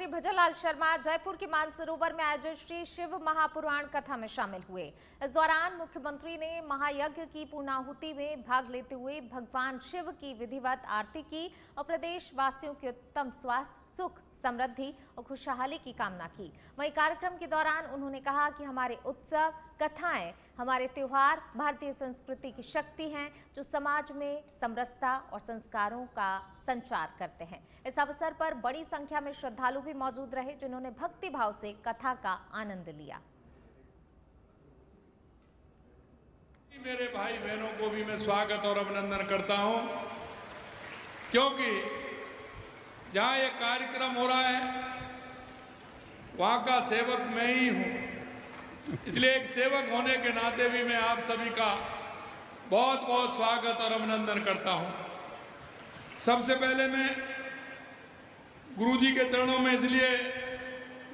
मंत्री भजनलाल शर्मा जयपुर के मानसरोवर में आयोजित श्री शिव महापुराण कथा में शामिल हुए। इस दौरान मुख्यमंत्री ने महायज्ञ की पूर्णाहुति में भाग लेते हुए भगवान शिव की विधिवत आरती की और प्रदेश वासियों के उत्तम स्वास्थ्य, सुख, समृद्धि और खुशहाली की कामना की। वहीं कार्यक्रम के दौरान उन्होंने कहा कि हमारे उत्सव, कथाएं, हमारे त्योहार भारतीय संस्कृति की शक्ति हैं जो समाज में समरसता और संस्कारों का संचार करते हैं। इस अवसर पर बड़ी संख्या में श्रद्धालु भी मौजूद रहे जिन्होंने भक्ति भाव से कथा का आनंद लिया। मेरे भाई बहनों को भी मैं स्वागत और अभिनंदन करता हूं, क्योंकि जहां ये कार्यक्रम हो रहा है वहां का सेवक मैं ही हूं, इसलिए एक सेवक होने के नाते भी मैं आप सभी का बहुत बहुत स्वागत और अभिनंदन करता हूं। सबसे पहले मैं गुरुजी के चरणों में इसलिए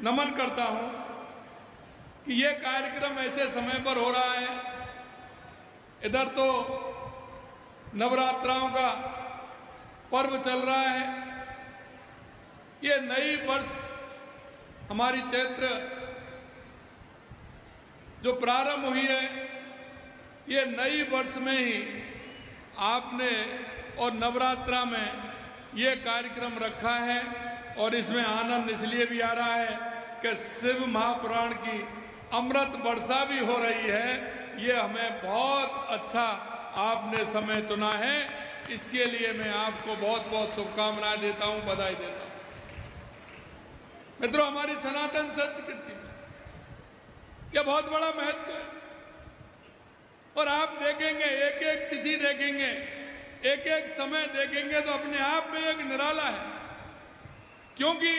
नमन करता हूं कि ये कार्यक्रम ऐसे समय पर हो रहा है। इधर तो नवरात्राओं का पर्व चल रहा है, ये नई वर्ष हमारी चैत्र जो प्रारंभ हुई है, ये नई वर्ष में ही आपने और नवरात्रा में ये कार्यक्रम रखा है और इसमें आनंद इसलिए भी आ रहा है कि शिव महापुराण की अमृत वर्षा भी हो रही है। ये हमें बहुत अच्छा आपने समय चुना है, इसके लिए मैं आपको बहुत बहुत शुभकामनाएं देता हूं, बधाई देता हूं। मित्रों, हमारी सनातन संस्कृति में यह बहुत बड़ा महत्व है और आप देखेंगे, एक एक तिथि देखेंगे, एक एक समय देखेंगे तो अपने आप में एक निराला है, क्योंकि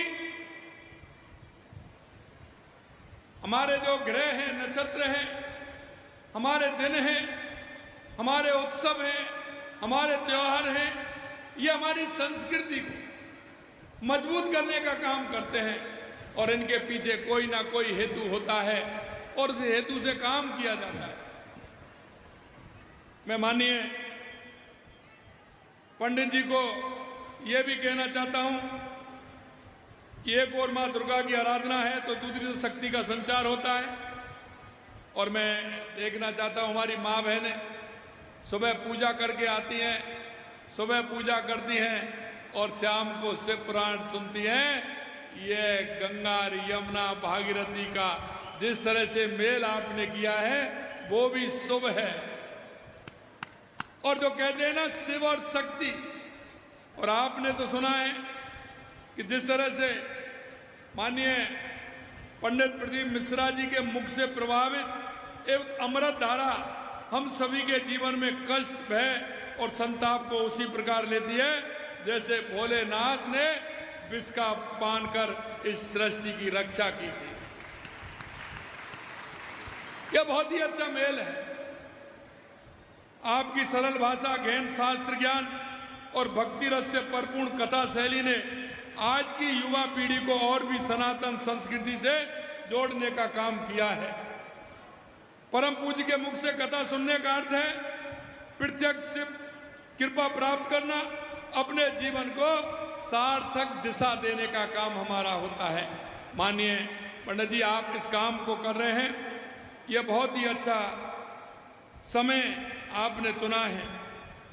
हमारे जो ग्रह हैं, नक्षत्र हैं, हमारे दिन हैं, हमारे उत्सव हैं, हमारे त्योहार हैं, ये हमारी संस्कृति को मजबूत करने का काम करते हैं और इनके पीछे कोई ना कोई हेतु होता है और उस हेतु से काम किया जाता है। मैं माननीय पंडित जी को यह भी कहना चाहता हूं कि एक और मां दुर्गा की आराधना है तो दूसरी शक्ति का संचार होता है। और मैं देखना चाहता हूं, हमारी माँ बहनें सुबह पूजा करके आती हैं, सुबह पूजा करती हैं और शाम को शिव पुराण सुनती हैं। ये गंगा, यमुना, भागीरथी का जिस तरह से मेल आपने किया है वो भी शुभ है। और जो कहते हैं ना शिव और शक्ति, और आपने तो सुना है कि जिस तरह से माननीय पंडित प्रदीप मिश्रा जी के मुख से प्रभावित एक अमृत धारा हम सभी के जीवन में कष्ट, भय और संताप को उसी प्रकार लेती है जैसे भोलेनाथ ने विष का पान कर इस सृष्टि की रक्षा की थी। यह बहुत ही अच्छा मेल है। आपकी सरल भाषा, गहन शास्त्र ज्ञान और भक्ति रस से परिपूर्ण कथा शैली ने आज की युवा पीढ़ी को और भी सनातन संस्कृति से जोड़ने का काम किया है। परम पूज्य के मुख से कथा सुनने का अर्थ है प्रत्यक्ष शिव कृपा प्राप्त करना, अपने जीवन को सार्थक दिशा देने का काम हमारा होता है। माननीय पंडित जी, आप इस काम को कर रहे हैं, यह बहुत ही अच्छा समय आपने चुना है।